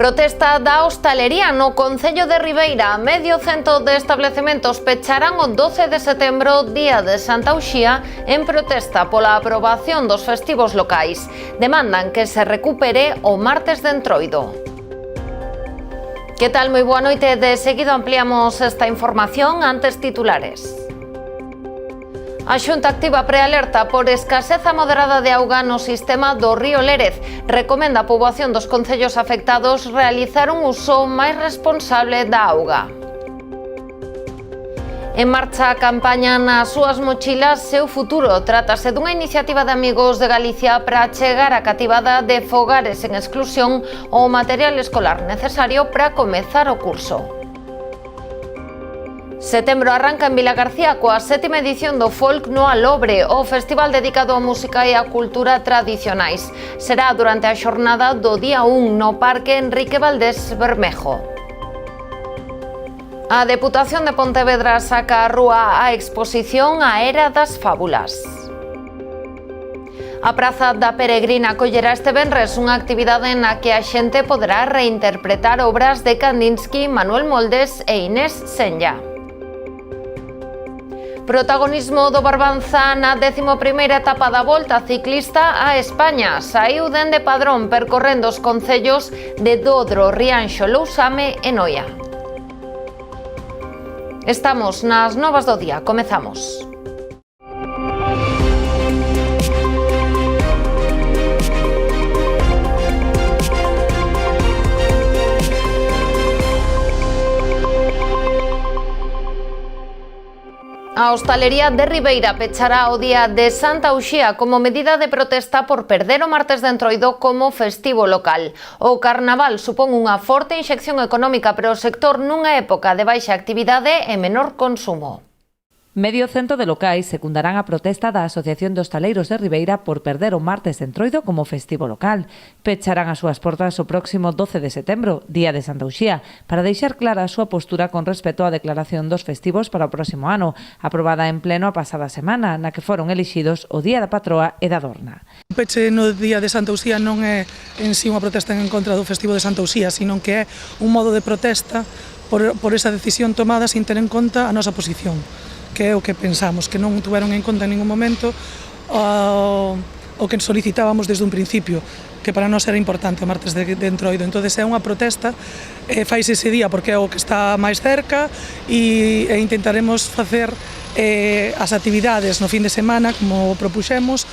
Protesta da hostalería no Concello de Ribeira. Medio cento de establecementos pecharán o 12 de setembro, día de Santa Uxía, en protesta pola aprobación dos festivos locais. Demandan que se recupere o martes de Entroido. Que tal? Moi boa noite. De seguido ampliamos esta información. Antes, titulares. A Xunta activa prealerta por escaseza moderada de auga no sistema do río Lérez. Recomenda a poboación dos concellos afectados realizar un uso máis responsable da auga. En marcha a campaña nas súas mochilas Seu Futuro. Trátase dunha iniciativa de Amigos de Galicia para chegar a cativada de fogares en exclusión o material escolar necesario para comezar o curso. Setembro arranca en Vilagarcía coa 7ª edición do Folk no Alobre, o festival dedicado á música e á cultura tradicionais. Será durante a xornada do día 1 no Parque Enrique Valdés Bermejo. A Deputación de Pontevedra saca á rúa a exposición A Era das Fábulas. A Praza da Peregrina acollerá este venres unha actividade na que a xente poderá reinterpretar obras de Kandinsky, Manuel Moldes e Inés Senlla. Protagonismo do Barbanza na 11ª etapa da Volta Ciclista a España. Saiu dende Padrón percorrendo os concellos de Dodro, Rianxo, Lousame e Noia. Estamos nas novas do día. Comezamos. A hostalería de Ribeira pechará o día de Santa Uxía como medida de protesta por perder o martes de Entroido como festivo local. O carnaval supón unha forte inxección económica para o sector nunha época de baixa actividade e menor consumo. Medio cento de locais secundarán a protesta da Asociación de Hostaleiros de Ribeira por perder o martes de Entroido como festivo local. Pecharán as súas portas o próximo 12 de setembro, día de Santa Uxía, para deixar clara a súa postura con respecto á declaración dos festivos para o próximo ano, aprobada en pleno a pasada semana, na que foron elixidos o Día da Patroa e da Dorna. O peche no Día de Santa Uxía non é en sí unha protesta en contra do festivo de Santa Uxía, sino que é un modo de protesta por esa decisión tomada sin ter en conta a nosa posición, que é o que pensamos, que non tuveron en conta en ningún momento o que solicitábamos desde un principio, que para nós era importante o martes de Entroido. Entón é unha protesta, faise ese día porque é o que está máis cerca e intentaremos facer as actividades no fin de semana, como propuxemos,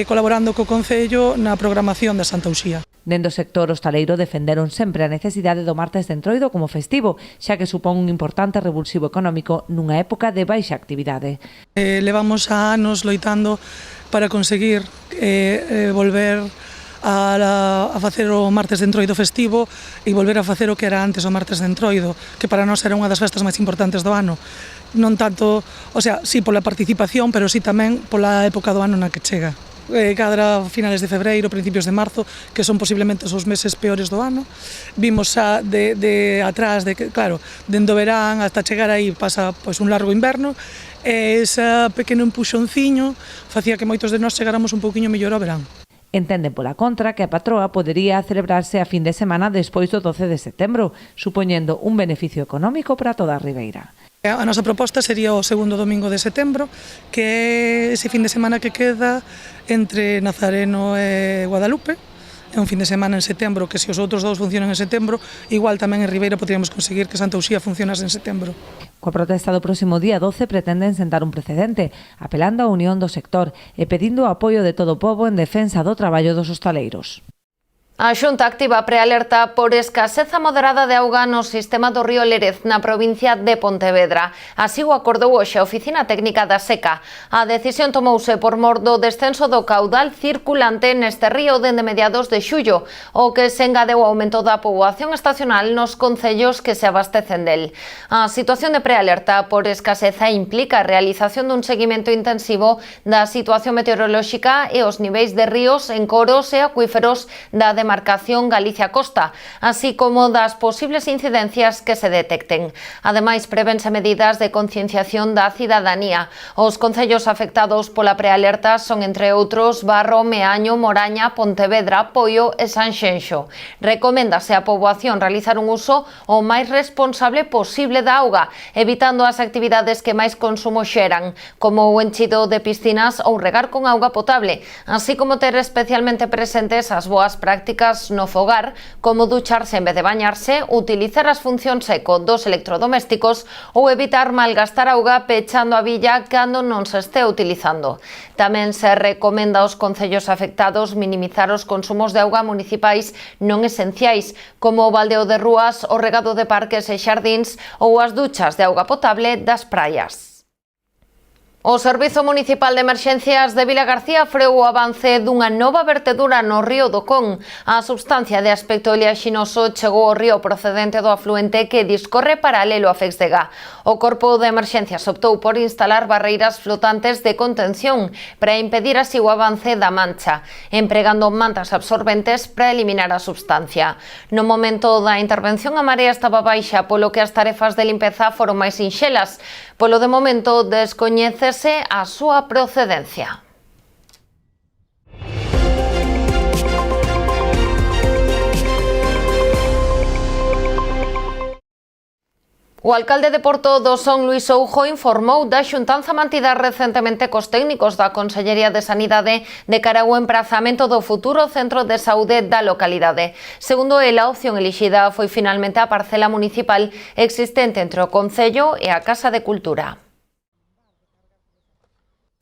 colaborando co Concello na programación da Santa Uxía. Dende o sector hostaleiro defenderon sempre a necesidade do martes de Entroido como festivo, xa que supón un importante revulsivo económico nunha época de baixa actividade. Levamos anos loitando para conseguir volver a facer o martes de Entroido festivo e volver a facer o que era antes o martes de Entroido, que para nós era unha das festas máis importantes do ano. Non tanto, sí pola participación, pero sí tamén pola época do ano na que chega. Cadra finales de febreiro, principios de marzo, que son posiblemente os meses peores do ano. Vimos de atrás, claro, dende o verán hasta chegar aí pasa un largo inverno, e ese pequeno empuxonciño facía que moitos de nós chegáramos un pouquiño mellor ao verán. Entenden pola contra que a patroa podería celebrarse a fin de semana despois do 12 de setembro, supoñendo un beneficio económico para toda a Ribeira. A nosa proposta sería o segundo domingo de setembro, que é ese fin de semana que queda entre Nazareno e Guadalupe. É un fin de semana en setembro que se os outros dous funcionan en setembro, igual tamén en Ribeira poderíamos conseguir que Santa Uxía funcionase en setembro. Coa protesta do próximo día 12 pretenden sentar un precedente, apelando á unión do sector e pedindo o apoio de todo o pobo en defensa do traballo dos hostaleiros. A Xunta activa prealerta por escaseza moderada de auga no sistema do río Lérez na provincia de Pontevedra. Así o acordou hoxe a Oficina Técnica da Seca. A decisión tomouse por mor do descenso do caudal circulante neste río dende mediados de xullo, o que se engadeu ao aumento da poboación estacional nos concellos que se abastecen del. A situación de prealerta por escaseza implica a realización dun seguimento intensivo da situación meteorolóxica e os niveis de ríos, encoros e acuíferos da demanda demarcación Galicia-Costa, así como das posibles incidencias que se detecten. Ademais, prevense medidas de concienciación da cidadanía. Os concellos afectados pola prealerta son, entre outros, Barro, Meaño, Moraña, Pontevedra, Poio e Sanxenxo. Recoméndase á poboación realizar un uso o máis responsable posible da auga, evitando as actividades que máis consumo xeran, como o enchido de piscinas ou regar con auga potable, así como ter especialmente presentes as boas prácticas no fogar, como ducharse en vez de bañarse, utilizar as funcións eco dos electrodomésticos ou evitar malgastar auga pechando a billa cando non se este utilizando. Tamén se recomenda aos concellos afectados minimizar os consumos de auga municipais non esenciais, como o baldeo de rúas, o regado de parques e xardíns ou as duchas de auga potable das praias. O Servizo Municipal de Emerxencias de Vilagarcía freou o avance dunha nova vertedura no río do Con. A substancia de aspecto oleaxinoso chegou ao río procedente do afluente que discorre paralelo a Fexdega. O Corpo de Emerxencias optou por instalar barreiras flotantes de contención para impedir así o avance da mancha, empregando mantas absorbentes para eliminar a substancia. No momento da intervención a marea estaba baixa, polo que as tarefas de limpeza foron máis sinxelas. Polo de momento descoñécese a súa procedencia. O alcalde de Porto do Son, Luís Oujo, informou da xuntanza mantida recentemente cos técnicos da Consellería de Sanidade de cara ao emprazamento do futuro centro de saúde da localidade. Segundo el, a opción elixida foi finalmente a parcela municipal existente entre o Concello e a Casa de Cultura.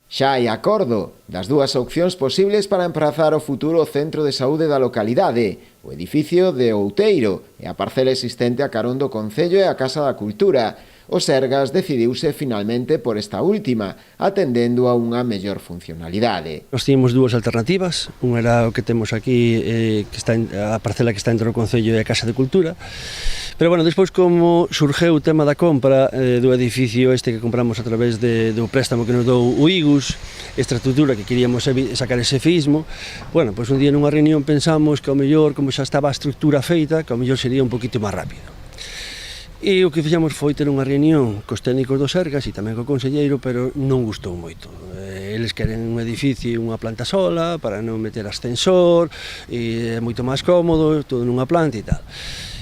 Xa hai acordo das dúas opcións posibles para emprazar o futuro centro de saúde da localidade, o edificio de Outeiro e a parcela existente a carón do Concello e a Casa da Cultura. O Sergas decidiuse finalmente por esta última, atendendo a unha mellor funcionalidade. Nós tínhamos dúas alternativas, unha era o que temos aquí, que está a parcela que está entre o Concello e a Casa de Cultura, pero bueno, despois como surgeu o tema da compra do edificio este que compramos a través do préstamo que nos dou o IGUS, esta estrutura que queríamos sacar ese fismo, bueno, pois un día nunha reunión pensamos que ao mellor, como xa estaba a estrutura feita, que ao mellor sería un poquito máis rápido. E o que fixemos foi ter unha reunión cos técnicos do Sergas e tamén co conselleiro, pero non gustou moito. Eles queren un edificio e unha planta sola para non meter ascensor, e é moito máis cómodo, todo nunha planta e tal.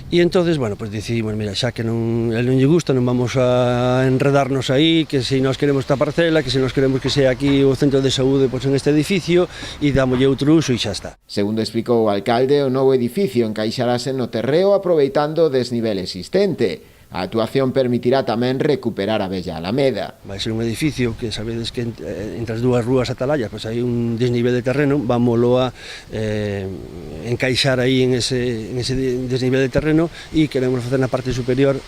E entonces, bueno, pues decidimos, mira, xa que non lle gusta, non vamos a enredarnos aí, que se nós queremos esta parcela, que se nós queremos que sea aquí o centro de saúde, pois en este edificio, e dámolle outro uso e xa está. Segundo explicou o alcalde, o novo edificio encaixarase no terreo aproveitando o desnivel existente. A actuación permitirá tamén recuperar a bella Alameda. Vai ser un edificio que sabedes que entre as dúas rúas atalayas pois hai un desnivel de terreno, vámoslo a encaixar aí en ese desnivel de terreno e queremos facer na parte superior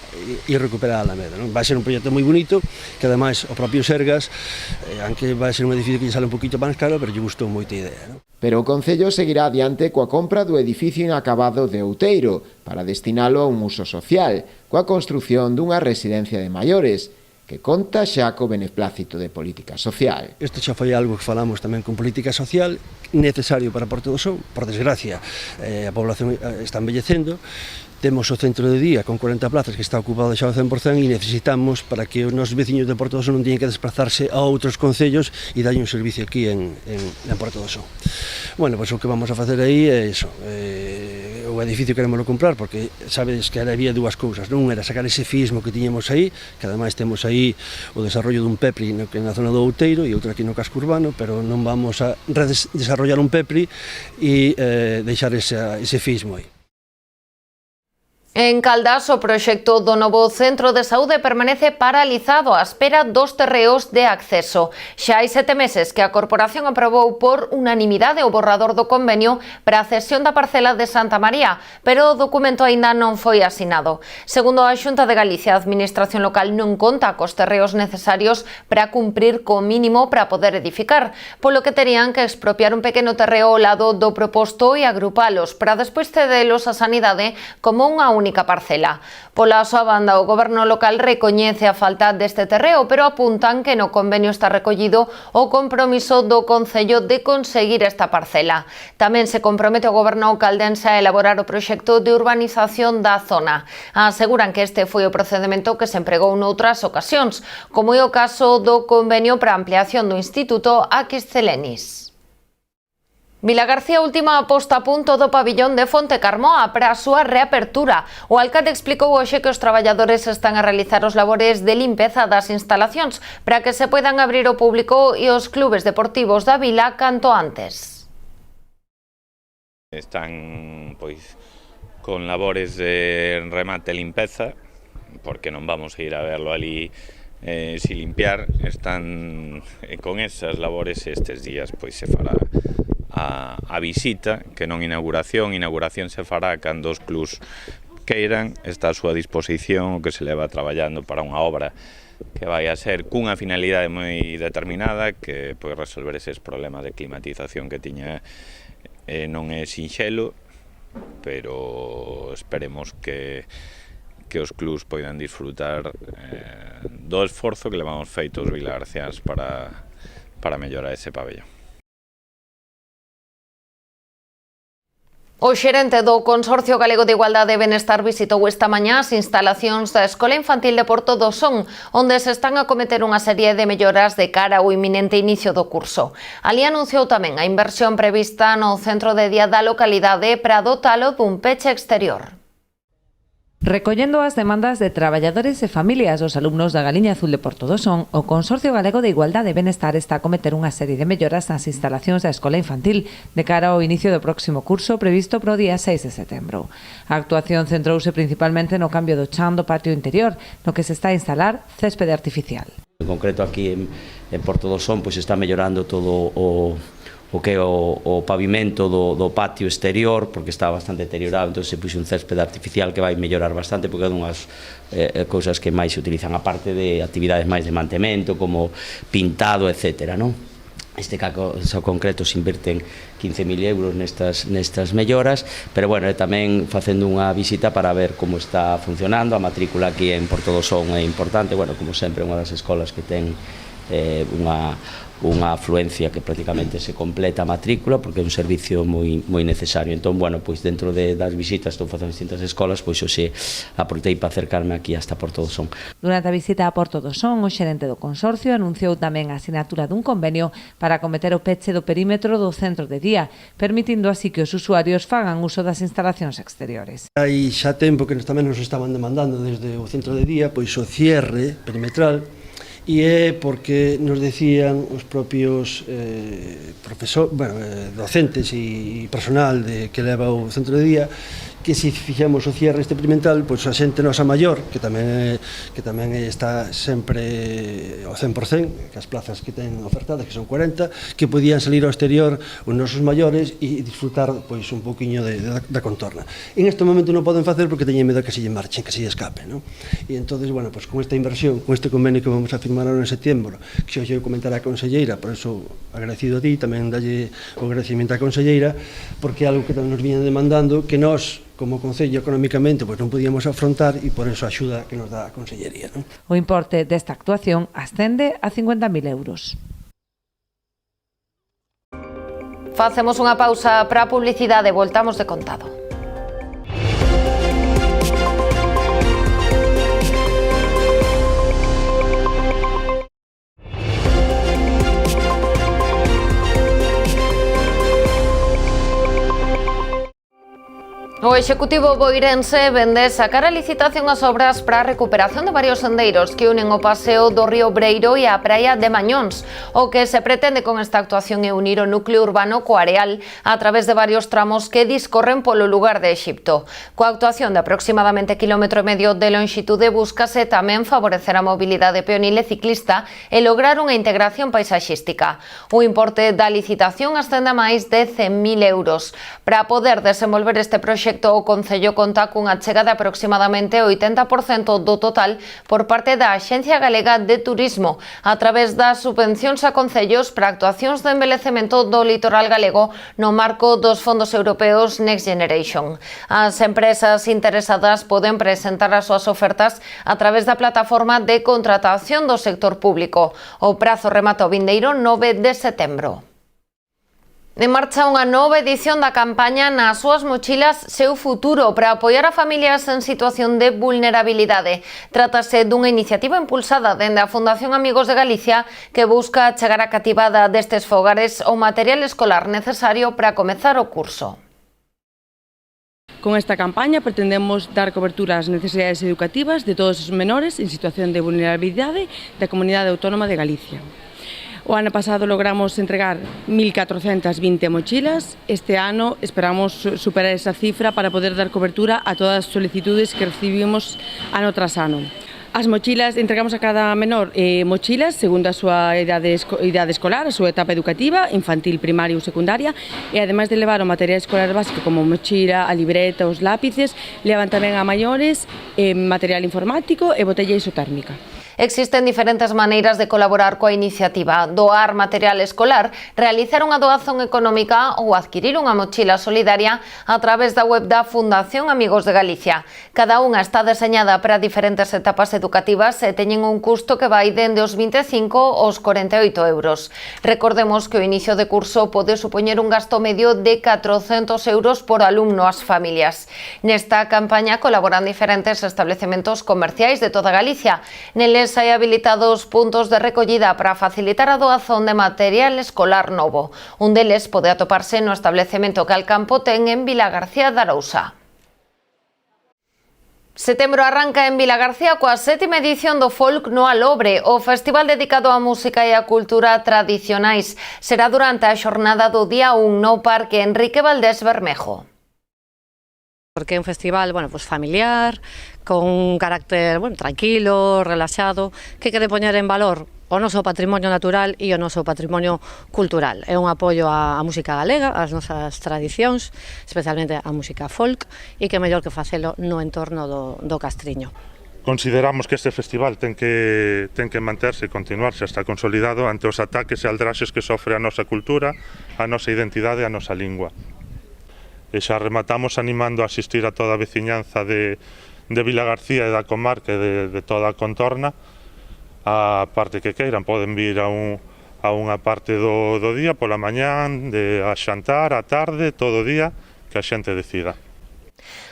e recuperar a Alameda. Non? Vai ser un proxecto moi bonito, que ademais o propio Sergas, aunque vai ser un edificio que lle sale un poquito máis caro, pero lle gustou moita idea. Non? Pero o Concello seguirá adiante coa compra do edificio inacabado de Outeiro para destinalo a un uso social, coa construción dunha residencia de maiores, que conta xa co beneplácito de política social. Isto xa foi algo que falamos tamén con política social, necesario para Porto do Son. Por desgracia, a población está envellecendo, temos o centro de día con 40 plazas que está ocupado xa ao 100% e necesitamos para que os nosos veciños de Porto do Son non teñan que desplazarse a outros concellos e darlle un servicio aquí en Porto do Son. Bueno, pois o que vamos a facer aí é iso. O edificio queremoslo comprar porque sabedes que había dúas cousas, non era sacar ese fismo que tiñemos aí, que ademais temos aí o desarrollo dun PEPRI na zona do Outeiro e outro aquí no casco urbano, pero non vamos a desarrollar un PEPRI e deixar ese fismo aí. En Caldas, o proxecto do novo centro de saúde permanece paralizado á espera dos terreos de acceso. Xa hai 7 meses que a Corporación aprobou por unanimidade o borrador do convenio para a cesión da parcela de Santa María, pero o documento aínda non foi asinado. Segundo a Xunta de Galicia, a Administración local non conta cos terreos necesarios para cumprir co mínimo para poder edificar, polo que terían que expropiar un pequeno terreo ao lado do proposto e agrupalos para despois cedelos á Sanidade como unha única única parcela. Pola súa banda, o goberno local recoñece a falta deste terreo, pero apuntan que no convenio está recollido o compromiso do Concello de conseguir esta parcela. Tamén se compromete o goberno caldense a elaborar o proxecto de urbanización da zona. Aseguran que este foi o procedimento que se empregou noutras ocasións, como é o caso do convenio para a ampliación do Instituto Aquis Celenis. Vilagarcía última posta a punto do pabillón de Fonte Carmoa para a súa reapertura. O alcalde explicou hoxe que os traballadores están a realizar os labores de limpeza das instalacións para que se poidan abrir ao público e os clubes deportivos da vila canto antes. Están con labores de remate e limpeza, porque non vamos a ir a verlo ali sin limpiar. Están con esas labores estes días, se fará a visita, que non inauguración se fará cando os clubs queiran. Está a súa disposición o que se leva traballando para unha obra que vai a ser cunha finalidade moi determinada, que resolver eses problemas de climatización que tiña. Non é sinxelo, pero esperemos que os clubs poidan disfrutar do esforzo que levamos feito os vilagarciáns para mellorar ese pabellón. O xerente do Consorcio Galego de Igualdade e Benestar visitou esta mañá as instalacións da Escola Infantil de Porto do Son, onde se están a cometer unha serie de melloras de cara ao inminente inicio do curso. Ali anunciou tamén a inversión prevista no centro de día da localidade para dotalo dun peche exterior. Recollendo as demandas de traballadores e familias dos alumnos da Galiña Azul de Porto do Son, o Consorcio Galego de Igualdade e Benestar está a cometer unha serie de melloras nas instalacións da Escola Infantil de cara ao inicio do próximo curso previsto para o día 6 de setembro. A actuación centrouse principalmente no cambio do chan do patio interior, no que se está a instalar céspede artificial. En concreto aquí en Porto do Son está mellorando todo o que é o pavimento do patio exterior, porque está bastante deteriorado, entón se puxe un céspede artificial que vai mellorar bastante, porque é unhas cousas que máis se utilizan, aparte de actividades máis de mantemento, como pintado, etc. Este caso concreto se inverten 15.000 euros nestas melloras, pero bueno, tamén facendo unha visita para ver como está funcionando. A matrícula aquí en Porto do Son é importante, bueno, como sempre, unha das escolas que ten unha afluencia que prácticamente se completa a matrícula, porque é un servicio moi necesario. Entón, bueno, dentro das visitas estou facendo distintas escolas, hoxe aproveitei para acercarme aquí hasta Porto do Son. Durante a visita a Porto do Son, o xerente do Consorcio anunciou tamén a asinatura dun convenio para acometer o peche do perímetro do centro de día, permitindo así que os usuarios fagan uso das instalacións exteriores. Hai xa tempo que tamén nos estaban demandando desde o centro de día o cierre perimetral, e é porque nos decían os propios docentes e personal que leva o centro de día que se fixemos o cierre este perimetral, a xente nosa maior, que tamén está sempre ao 100%, que as plazas que ten ofertadas, que son 40, que podían salir ao exterior os nosos maiores e disfrutar un poquinho da contorna. En este momento non poden facer porque teñen medo que se lle marchen, que se lle escape, E entón, con esta inversión, con este convenio que vamos a firmar ahora en setembro, que xa eu comentará a conselleira, por eso agradecido a ti, tamén dalle o agradecimento á conselleira, porque é algo que tamén nos viñan demandando, que nós, como Concello, económicamente, non podíamos afrontar, e por eso a axuda que nos dá a Consellería. O importe desta actuación ascende a 50.000 euros. Facemos unha pausa para a publicidade e voltamos de contado. O Executivo boirense vende sacar a licitación as obras para a recuperación de varios sendeiros que unen o paseo do río Breiro e a praia de Mañóns. O que se pretende con esta actuación é unir o núcleo urbano co areal a través de varios tramos que discorren polo lugar de Exipto. Coa actuación de aproximadamente 1,5 km de lonxitude búscase tamén favorecer a mobilidade peonil e ciclista e lograr unha integración paisaxística. O importe da licitación ascende a máis de 100.000 euros. Para poder desenvolver este proxecto proxecto o Concello conta cunha chega de aproximadamente 80% do total por parte da Axencia Galega de Turismo a través das subvencións a concellos para actuacións de envelecemento do litoral galego no marco dos fondos europeos Next Generation. As empresas interesadas poden presentar as súas ofertas a través da plataforma de contratación do sector público. O prazo remata o vindeiro 9 de setembro. En marcha unha nova edición da campaña Nas súas mochilas seu futuro para apoiar a familias en situación de vulnerabilidade. Trátase dunha iniciativa impulsada dende a Fundación Amigos de Galicia que busca chegar á cativada destes fogares o material escolar necesario para comezar o curso. Con esta campaña pretendemos dar cobertura ás necesidades educativas de todos os menores en situación de vulnerabilidade da Comunidade Autónoma de Galicia. O ano pasado logramos entregar 1.420 mochilas. Este ano esperamos superar esa cifra para poder dar cobertura a todas as solicitudes que recibimos ano tras ano. As mochilas, entregamos a cada menor mochilas segundo a súa idade escolar, a súa etapa educativa, infantil, primaria ou secundaria, e ademais de levar o material escolar básico como mochila, a libreta, os lápices, levan tamén a maiores material informático e botella isotérmica. Existen diferentes maneiras de colaborar coa iniciativa: doar material escolar, realizar unha doazón económica ou adquirir unha mochila solidaria a través da web da Fundación Amigos de Galicia. Cada unha está deseñada para diferentes etapas educativas e teñen un custo que vai dende os 25 aos 48 euros. Recordemos que o inicio de curso pode supoñer un gasto medio de 400 euros por alumno ás familias. Nesta campaña colaboran diferentes establecementos comerciais de toda Galicia. Neles hai habilitados puntos de recollida para facilitar a doazón de material escolar novo. Un deles pode atoparse no establecemento que Alcampo ten en Vilagarcía de Arousa. Setembro arranca en Vilagarcía coa 7ª edición do Folk no Alobre, o festival dedicado á música e á cultura tradicionais. Será durante a xornada do día 1 no Parque Enrique Valdés Bermejo. Porque é un festival, pues familiar, con un carácter, tranquilo, relaxado, que quere poñer en valor o noso patrimonio natural e o noso patrimonio cultural. É un apoio á música galega, ás nosas tradicións, especialmente á música folk, e que é mellor que facelo no entorno do Castriño. Consideramos que este festival ten que manterse e continuarse hasta consolidado ante os ataques e aldraxes que sofre a nosa cultura, a nosa identidade e a nosa lingua. E xa rematamos animando a asistir a toda a veciñanza de Vilagarcía e da comarca e de toda a contorna a parte que queiran. Poden vir a unha parte do día, pola mañán, a xantar, a tarde, todo o día, que a xente decida.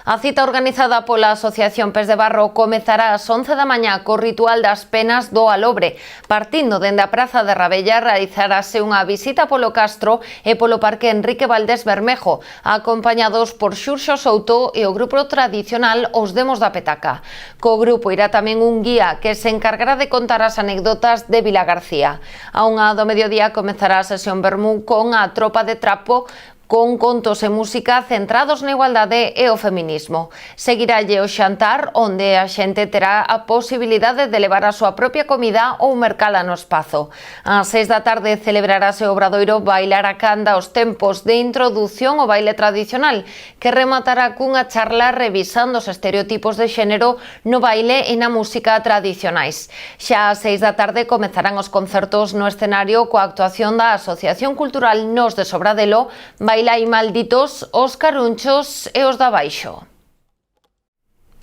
A cita organizada pola Asociación Pés de Barro comezará ás 11 da mañá co ritual das penas do Alobre. Partindo dende a Praza de Rabella realizarase unha visita polo Castro e polo Parque Enrique Valdés Bermejo, acompañados por Xurxo Souto e o grupo tradicional Os Demos da Petaca. Co grupo irá tamén un guía que se encargará de contar as anécdotas de Vilagarcía. A unha do mediodía comezará a sesión vermú con a tropa de trapo con contos e música centrados na igualdade e o feminismo. Seguiralle o xantar, onde a xente terá a posibilidade de levar a súa propia comida ou mercala no espazo. Ás 6 da tarde celebrarase o obradoiro Bailar a Canda os tempos de introdución ao baile tradicional, que rematará cunha charla revisando os estereotipos de xénero no baile e na música tradicionais. Xa ás 6 da tarde comezarán os concertos no escenario coa actuación da Asociación Cultural Nos de Sobradelo, Bailai Malditos, os Carunchos e os da Baixo.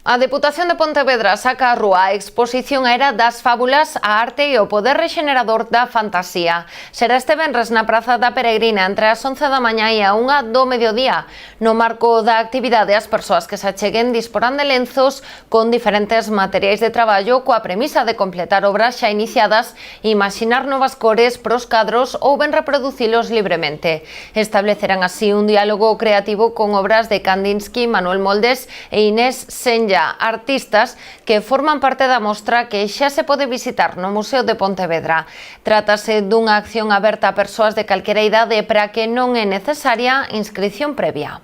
A Deputación de Pontevedra saca a rúa a exposición Era das Fábulas, a arte e o poder rexenerador da fantasía. Será este venres na Praza da Peregrina entre as 11 da mañá e a 1 do mediodía. No marco da actividade, as persoas que se acheguen disporán de lenzos con diferentes materiais de traballo coa premisa de completar obras xa iniciadas, imaxinar novas cores pros cadros ou ben reproducilos libremente. Establecerán así un diálogo creativo con obras de Kandinsky, Manuel Moldes e Inés Senlla, artistas que forman parte da mostra que xa se pode visitar no Museo de Pontevedra. Trátase dunha acción aberta a persoas de calquera idade para que non é necesaria inscrición previa.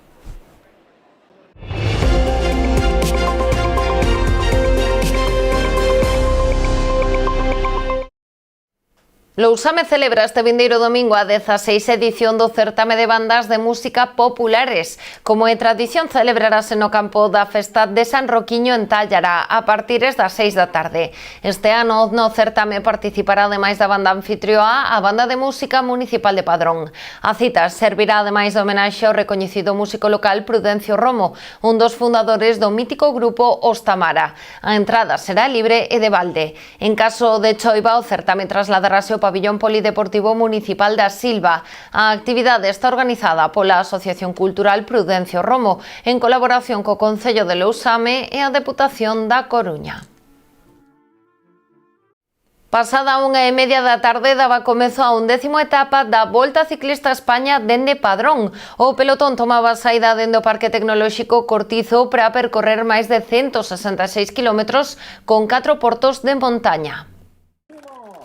Lousame celebra este vindeiro domingo a 16 edición do certame de bandas de música populares. Como é tradición, celebrarase no campo da festa de San Roquiño en Tállara a partir das 6 da tarde. Este ano no certame participará ademais da banda anfitrioa a Banda de Música Municipal de Padrón. A cita servirá ademais de homenaxe ao recoñecido músico local Prudencio Romo, un dos fundadores do mítico grupo Os Tamara. A entrada será libre e de balde. En caso de choiva, o certame trasladarase ao Pabillón Polideportivo Municipal da Silva. A actividade está organizada pola Asociación Cultural Prudencio Romo en colaboración co Concello de Lousame e a Deputación da Coruña. Pasada 1:30 da tarde daba comezo a 11ª etapa da Volta Ciclista a España dende Padrón. O pelotón tomaba saída dende o Parque Tecnolóxico Cortizo para percorrer máis de 166 kilómetros con 4 portos de montaña.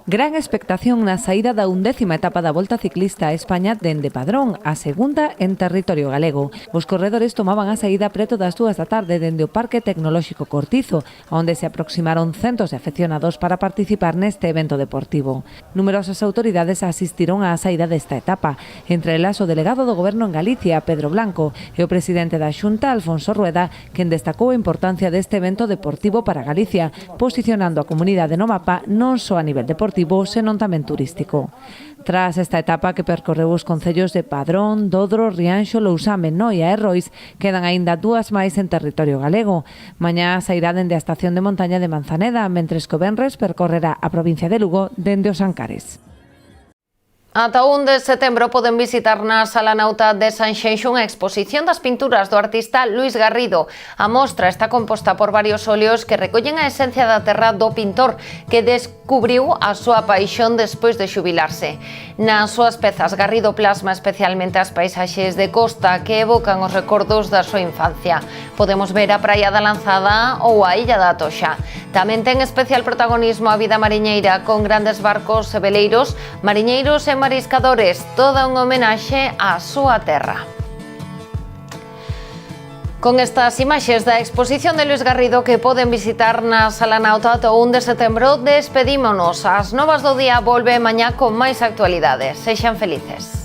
Gran expectación na saída da 11ª etapa da Volta Ciclista a España dende Padrón, a segunda en territorio galego. Os corredores tomaban a saída preto das 2 da tarde dende o Parque Tecnolóxico Cortizo, onde se aproximaron centos de afeccionados para participar neste evento deportivo. Numerosas autoridades asistiron á saída desta etapa, entre elas o delegado do Goberno en Galicia, Pedro Blanco, e o presidente da Xunta, Alfonso Rueda, quen destacou a importancia deste evento deportivo para Galicia, posicionando a comunidade no mapa non só a nivel deportivo, senón tamén turístico. Tras esta etapa que percorreu os concellos de Padrón, Dodro, Rianxo, Lousame, Noia e Rois, quedan aínda 2 máis en territorio galego. Mañá sairá dende a estación de montaña de Manzaneda, mentres que o venres percorrerá a provincia de Lugo dende os Ancares. Ata 1 de setembro poden visitar na Sala Nauta de Sanxenxo unha exposición das pinturas do artista Luis Garrido. A mostra está composta por varios óleos que recollen a esencia da terra do pintor, que descubriu a súa paixón despois de xubilarse. Nas súas pezas, Garrido plasma especialmente as paisaxes de costa que evocan os recordos da súa infancia. Podemos ver a Praia da Lanzada ou a Illa da Toxa. Tamén ten especial protagonismo a vida mariñeira con grandes barcos e veleiros, mariñeiros e mariscadores, toda unha homenaxe á súa terra. Con estas imaxes da exposición de Luis Garrido que poden visitar na Sala Nauta ata 1 de setembro, despedímonos. As novas do día volve mañá con máis actualidades. Sexan felices.